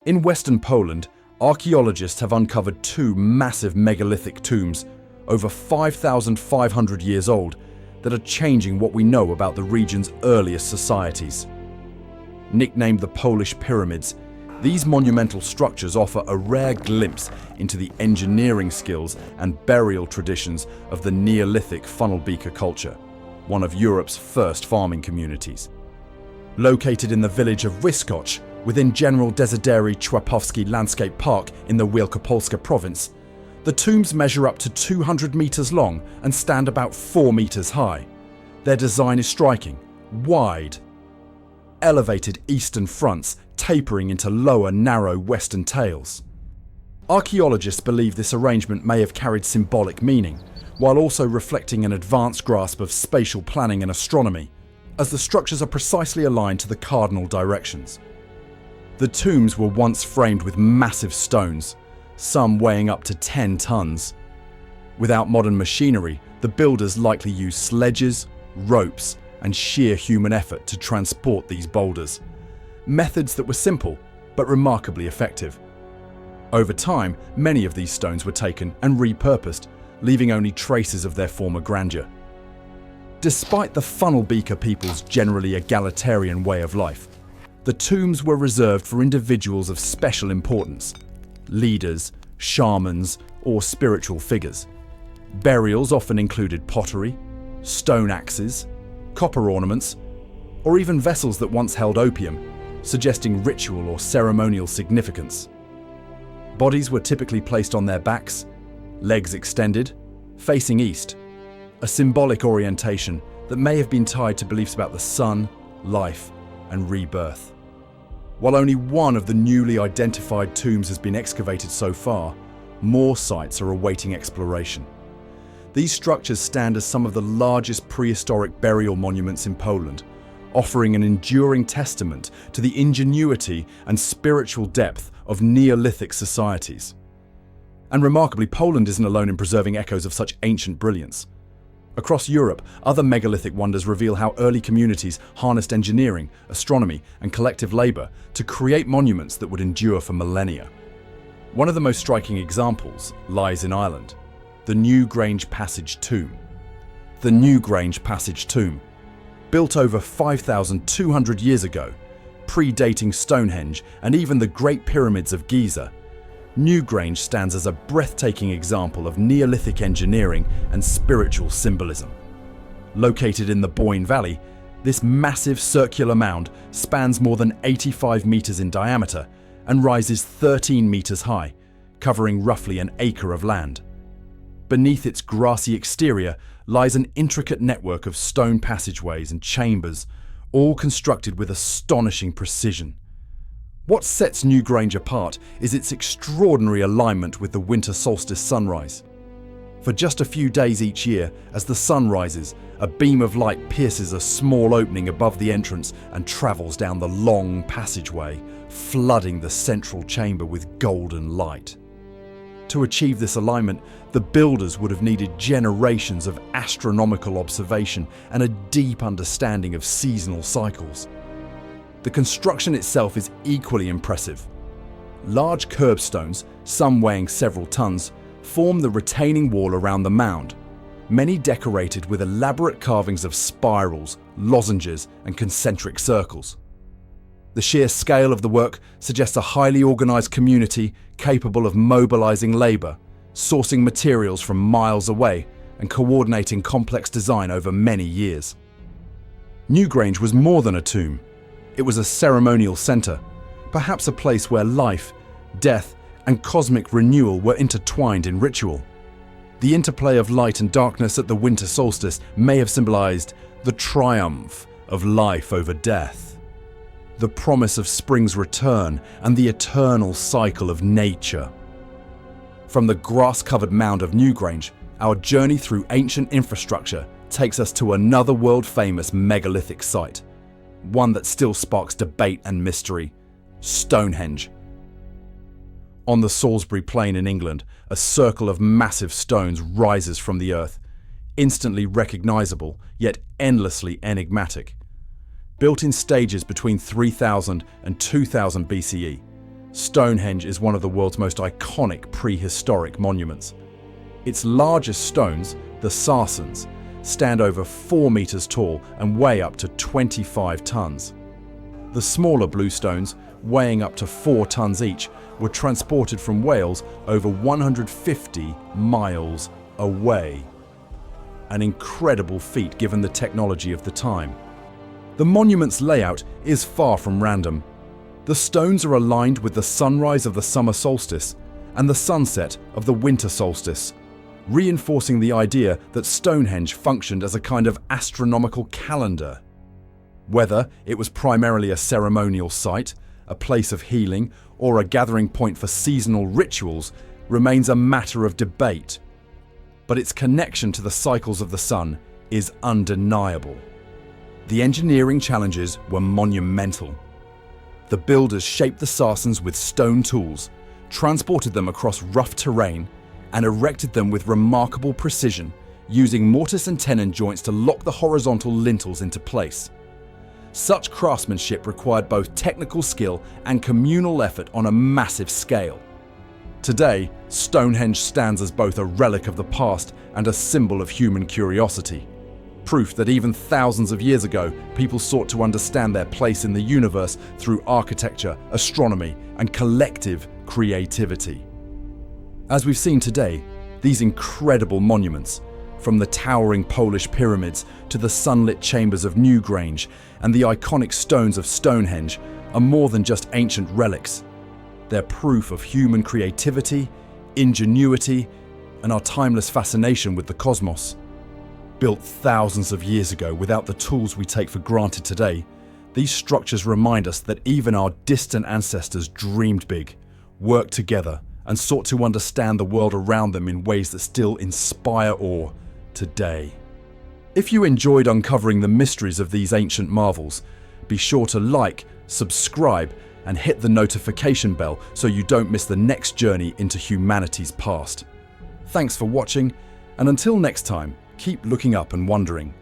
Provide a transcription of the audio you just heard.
In western Poland, archaeologists have uncovered two massive megalithic tombs, over 5,500 years old, that are changing what we know about the region's earliest societies. Nicknamed the Polish Pyramids, these monumental structures offer a rare glimpse into the engineering skills and burial traditions of the Neolithic funnel-beaker culture, one of Europe's first farming communities. Located in the village of Wyskoch, within General Dezydery Człapowski Landscape Park in the Wielkopolska province, the tombs measure up to 200 meters long and stand about 4 meters high. Their design is striking, wide, elevated eastern fronts tapering into lower, narrow western tails. Archaeologists believe this arrangement may have carried symbolic meaning, while also reflecting an advanced grasp of spatial planning and astronomy, as the structures are precisely aligned to the cardinal directions. The tombs were once framed with massive stones, some weighing up to 10 tons. Without modern machinery, the builders likely used sledges, ropes, and sheer human effort to transport these boulders. Methods that were simple, but remarkably effective. Over time, many of these stones were taken and repurposed, leaving only traces of their former grandeur. Despite the funnel-beaker people's generally egalitarian way of life, the tombs were reserved for individuals of special importance, leaders, shamans, or spiritual figures. Burials often included pottery, stone axes, copper ornaments, or even vessels that once held opium, suggesting ritual or ceremonial significance. Bodies were typically placed on their backs, legs extended, facing east, a symbolic orientation that may have been tied to beliefs about the sun, life, and rebirth. While only one of the newly identified tombs has been excavated so far, more sites are awaiting exploration. These structures stand as some of the largest prehistoric burial monuments in Poland, offering an enduring testament to the ingenuity and spiritual depth of Neolithic societies. And remarkably, Poland isn't alone in preserving echoes of such ancient brilliance. Across Europe, other megalithic wonders reveal how early communities harnessed engineering, astronomy, and collective labor to create monuments that would endure for millennia. One of the most striking examples lies in Ireland, the Newgrange Passage Tomb. The Newgrange Passage Tomb, built over 5,200 years ago, predating Stonehenge and even the Great Pyramids of Giza, Newgrange stands as a breathtaking example of Neolithic engineering and spiritual symbolism. Located in the Boyne Valley, this massive circular mound spans more than 85 meters in diameter and rises 13 meters high, covering roughly an acre of land. Beneath its grassy exterior lies an intricate network of stone passageways and chambers, all constructed with astonishing precision. What sets Newgrange apart is its extraordinary alignment with the winter solstice sunrise. For just a few days each year, as the sun rises, a beam of light pierces a small opening above the entrance and travels down the long passageway, flooding the central chamber with golden light. To achieve this alignment, the builders would have needed generations of astronomical observation and a deep understanding of seasonal cycles. The construction itself is equally impressive. Large curbstones, some weighing several tons, form the retaining wall around the mound, many decorated with elaborate carvings of spirals, lozenges, and concentric circles. The sheer scale of the work suggests a highly organized community capable of mobilizing labor, sourcing materials from miles away, and coordinating complex design over many years. Newgrange was more than a tomb. It was a ceremonial center, perhaps a place where life, death, and cosmic renewal were intertwined in ritual. The interplay of light and darkness at the winter solstice may have symbolized the triumph of life over death, the promise of spring's return, and the eternal cycle of nature. From the grass-covered mound of Newgrange, our journey through ancient infrastructure takes us to another world-famous megalithic site, one that still sparks debate and mystery: Stonehenge. On the Salisbury Plain in England, a circle of massive stones rises from the earth, instantly recognizable, yet endlessly enigmatic. Built in stages between 3000 and 2000 BCE, Stonehenge is one of the world's most iconic prehistoric monuments. Its largest stones, the sarsens, stand over 4 meters tall and weigh up to 25 tons. The smaller blue stones, weighing up to 4 tons each, were transported from Wales over 150 miles away. An incredible feat given the technology of the time. The monument's layout is far from random. The stones are aligned with the sunrise of the summer solstice and the sunset of the winter solstice, reinforcing the idea that Stonehenge functioned as a kind of astronomical calendar. Whether it was primarily a ceremonial site, a place of healing, or a gathering point for seasonal rituals remains a matter of debate. But its connection to the cycles of the sun is undeniable. The engineering challenges were monumental. The builders shaped the sarsens with stone tools, transported them across rough terrain, and erected them with remarkable precision, using mortise and tenon joints to lock the horizontal lintels into place. Such craftsmanship required both technical skill and communal effort on a massive scale. Today, Stonehenge stands as both a relic of the past and a symbol of human curiosity. Proof that even thousands of years ago, people sought to understand their place in the universe through architecture, astronomy, and collective creativity. As we've seen today, these incredible monuments, from the towering Polish pyramids to the sunlit chambers of Newgrange and the iconic stones of Stonehenge, are more than just ancient relics. They're proof of human creativity, ingenuity, and our timeless fascination with the cosmos. Built thousands of years ago without the tools we take for granted today, these structures remind us that even our distant ancestors dreamed big, worked together, and sought to understand the world around them in ways that still inspire awe today. If you enjoyed uncovering the mysteries of these ancient marvels, be sure to like, subscribe, and hit the notification bell so you don't miss the next journey into humanity's past. Thanks for watching, and until next time, keep looking up and wondering.